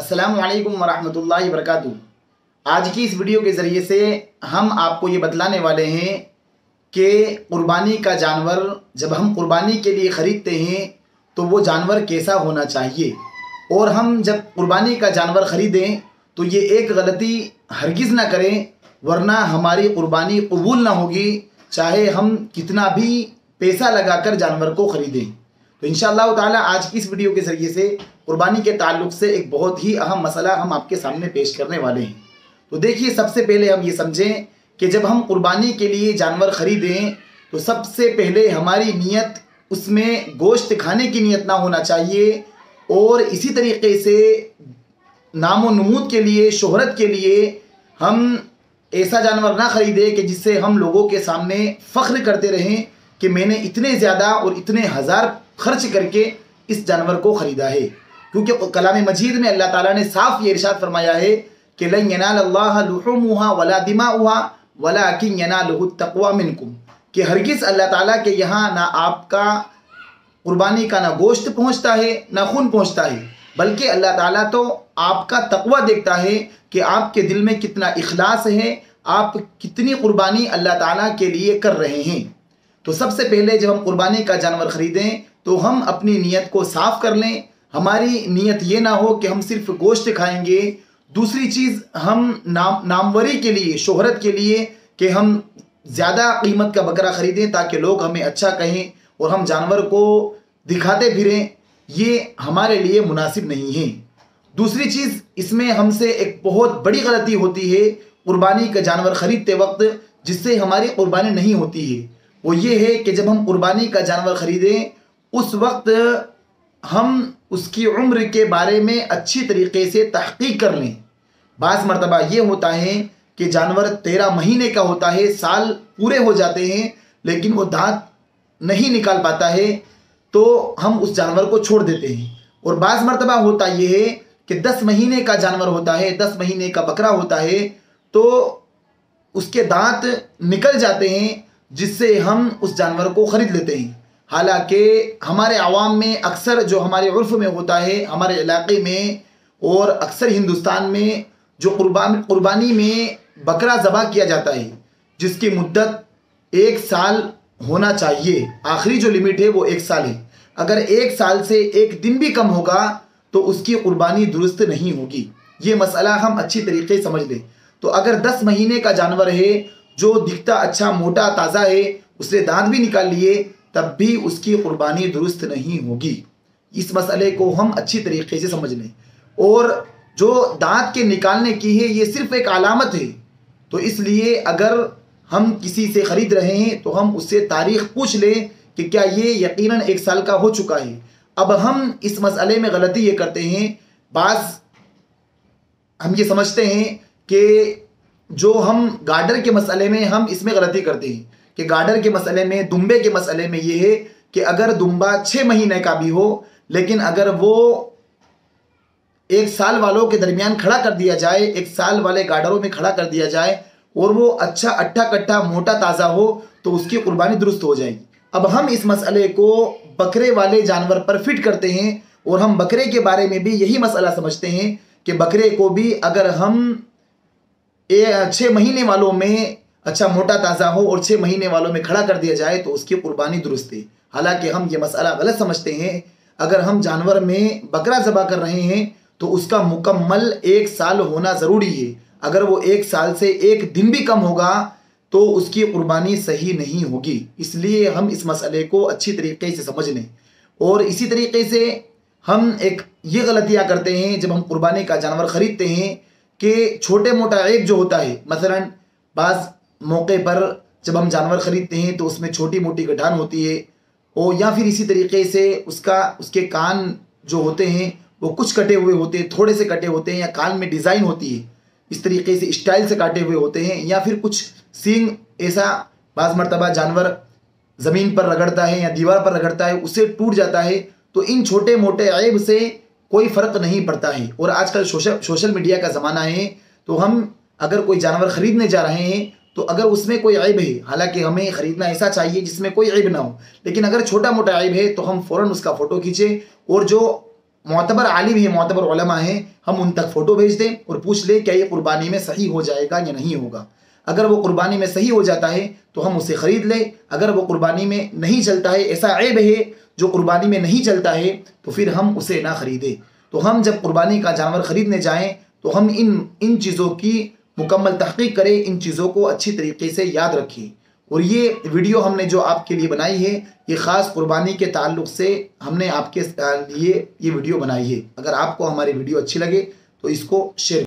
अस्सलामु अलैकुम वरहमतुल्लाहि वबरकातुहू। आज की इस वीडियो के ज़रिए से हम आपको ये बतलाने वाले हैं कि कुर्बानी का जानवर जब हम कुर्बानी के लिए ख़रीदते हैं तो वो जानवर कैसा होना चाहिए, और हम जब कुर्बानी का जानवर ख़रीदें तो ये एक गलती हरगिज़ ना करें, वरना हमारी कुर्बानी कबूल ना होगी, चाहे हम कितना भी पैसा लगाकर जानवर को ख़रीदें। तो इंशाअल्लाह ताला आज की इस वीडियो के ज़रिए से कुर्बानी के ताल्लुक़ से एक बहुत ही अहम मसला हम आपके सामने पेश करने वाले हैं। तो देखिए, सबसे पहले हम ये समझें कि जब हम कुर्बानी के लिए जानवर ख़रीदें तो सबसे पहले हमारी नीयत, उसमें गोश्त खाने की नीयत ना होना चाहिए, और इसी तरीके से नामो नमूद के लिए, शोहरत के लिए हम ऐसा जानवर ना ख़रीदें कि जिससे हम लोगों के सामने फ़ख्र करते रहें कि मैंने इतने ज़्यादा और इतने हज़ार खर्च करके इस जानवर को ख़रीदा है। क्योंकि कलाम मजीद में अल्लाह ताला ने साफ़ ये इरशाद फरमाया है कि लन यनालल्लाह लुहुमुहा वला दिमाउहा वलाकिन यनालुहु तक़वा मिनकुम, कि हरगिज़ अल्लाह ताला के यहाँ ना आपका कुर्बानी का ना गोश्त पहुँचता है ना खून पहुँचता है, बल्कि अल्लाह ताला तो आपका तक़वा देखता है कि आपके दिल में कितना इखलास है, आप कितनी कुर्बानी अल्लाह ताला के लिए कर रहे हैं। तो सबसे पहले जब हम कुर्बानी का जानवर ख़रीदें तो हम अपनी नीयत को साफ़ कर लें। हमारी नीयत ये ना हो कि हम सिर्फ गोश्त खाएंगे। दूसरी चीज़, हम नामवरी के लिए, शोहरत के लिए कि हम ज़्यादा कीमत का बकरा ख़रीदें ताकि लोग हमें अच्छा कहें और हम जानवर को दिखाते फिरें, ये हमारे लिए मुनासिब नहीं है। दूसरी चीज़, इसमें हमसे एक बहुत बड़ी गलती होती है कुर्बानी का जानवर ख़रीदते वक्त, जिससे हमारी कुर्बानी नहीं होती है। वो ये है कि जब हम कुर्बानी का जानवर ख़रीदें उस वक्त हम उसकी उम्र के बारे में अच्छी तरीके से तहक़ीक़ कर लें। बाज़ मरतबा ये होता है कि जानवर 13 महीने का होता है, साल पूरे हो जाते हैं, लेकिन वो दांत नहीं निकाल पाता है, तो हम उस जानवर को छोड़ देते हैं। और बाज़ मरतबा होता ये है कि 10 महीने का जानवर होता है, 10 महीने का बकरा होता है, तो उसके दांत निकल जाते हैं, जिससे हम उस जानवर को ख़रीद लेते हैं। हालांकि हमारे आवाम में अक्सर, जो हमारे उर्फ़ में होता है, हमारे इलाके में और अक्सर हिंदुस्तान में, जो कुर्बानी में बकरा ज़बह किया जाता है जिसकी मुद्दत 1 साल होना चाहिए, आखिरी जो लिमिट है वो 1 साल है। अगर 1 साल से 1 दिन भी कम होगा तो उसकी कुर्बानी दुरुस्त नहीं होगी। ये मसला हम अच्छी तरीके से समझ लें। तो अगर 10 महीने का जानवर है जो दिखता अच्छा, मोटा, ताज़ा है, उसने दांत भी निकाल लिए, तब भी उसकी कुर्बानी दुरुस्त नहीं होगी। इस मसले को हम अच्छी तरीके से समझ लें। और जो दांत के निकालने की है ये सिर्फ एक अलामत है, तो इसलिए अगर हम किसी से ख़रीद रहे हैं तो हम उससे तारीख़ पूछ लें कि क्या ये यकीनन 1 साल का हो चुका है। अब हम इस मसले में गलती ये करते हैं, बाज़ हम ये समझते हैं कि जो हम गार्डर के मसले में हम इसमें गलती करते हैं कि गार्डर के मसले में, दुम्बे के मसले में ये है कि अगर दुम्बा 6 महीने का भी हो, लेकिन अगर वो 1 साल वालों के दरमियान खड़ा कर दिया जाए, 1 साल वाले गार्डरों में खड़ा कर दिया जाए, और वो अच्छा अट्ठा कट्ठा मोटा ताज़ा हो, तो उसकी कुर्बानी दुरुस्त हो जाएगी। अब हम इस मसले को बकरे वाले जानवर पर फिट करते हैं, और हम बकरे के बारे में भी यही मसला समझते हैं कि बकरे को भी अगर हम 6 महीने वालों में अच्छा मोटा ताज़ा हो और 6 महीने वालों में खड़ा कर दिया जाए तो उसकी कुर्बानी दुरुस्त है। हालांकि हम ये मसला गलत समझते हैं। अगर हम जानवर में बकरा ज़बह कर रहे हैं तो उसका मुकम्मल 1 साल होना ज़रूरी है। अगर वो 1 साल से 1 दिन भी कम होगा तो उसकी कुर्बानी सही नहीं होगी। इसलिए हम इस मसले को अच्छी तरीके से समझ लें। और इसी तरीके से हम एक ये गलतियाँ करते हैं जब हम कुर्बानी का जानवर ख़रीदते हैं कि छोटे मोटा ऐब जो होता है, मसलन बाज़ मौके पर जब हम जानवर ख़रीदते हैं तो उसमें छोटी मोटी गठान होती है, और या फिर इसी तरीके से उसके कान जो होते हैं वो कुछ कटे हुए होते हैं, थोड़े से कटे होते हैं, या कान में डिज़ाइन होती है, इस तरीके से स्टाइल से काटे हुए होते हैं, या फिर कुछ सींग ऐसा बाज़ मरतबा जानवर ज़मीन पर रगड़ता है या दीवार पर रगड़ता है, उससे टूट जाता है। तो इन छोटे मोटे ऐब से कोई फ़र्क नहीं पड़ता है। और आजकल सोशल मीडिया का ज़माना है, तो हम अगर कोई जानवर ख़रीदने जा रहे हैं तो अगर उसमें कोई ऐब है, हालांकि हमें ख़रीदना ऐसा चाहिए जिसमें कोई ऐब ना हो, लेकिन अगर छोटा मोटा ऐब है तो हम फ़ौरन उसका फ़ोटो खींचें, और जो मोतबर आलिम है, मोतबर उलमा है, हम उन तक फ़ोटो भेज दें और पूछ लें क्या ये कुर्बानी में सही हो जाएगा या नहीं होगा। अगर वो कुर्बानी में सही हो जाता है तो हम उसे ख़रीद लें। अगर वो कुर्बानी में नहीं चलता है, ऐसा ऐब है जो कुर्बानी में नहीं चलता है, तो फिर हम उसे ना ख़रीदें। तो हम जब कुर्बानी का जानवर ख़रीदने जाएँ तो हम इन चीज़ों की मुकम्मल तहक़ीक़ करें, इन चीज़ों को अच्छी तरीके से याद रखें। और ये वीडियो हमने जो आपके लिए बनाई है, ये ख़ास कुर्बानी के ताल्लुक़ से हमने आपके लिए ये वीडियो बनाई है। अगर आपको हमारी वीडियो अच्छी लगे तो इसको शेयर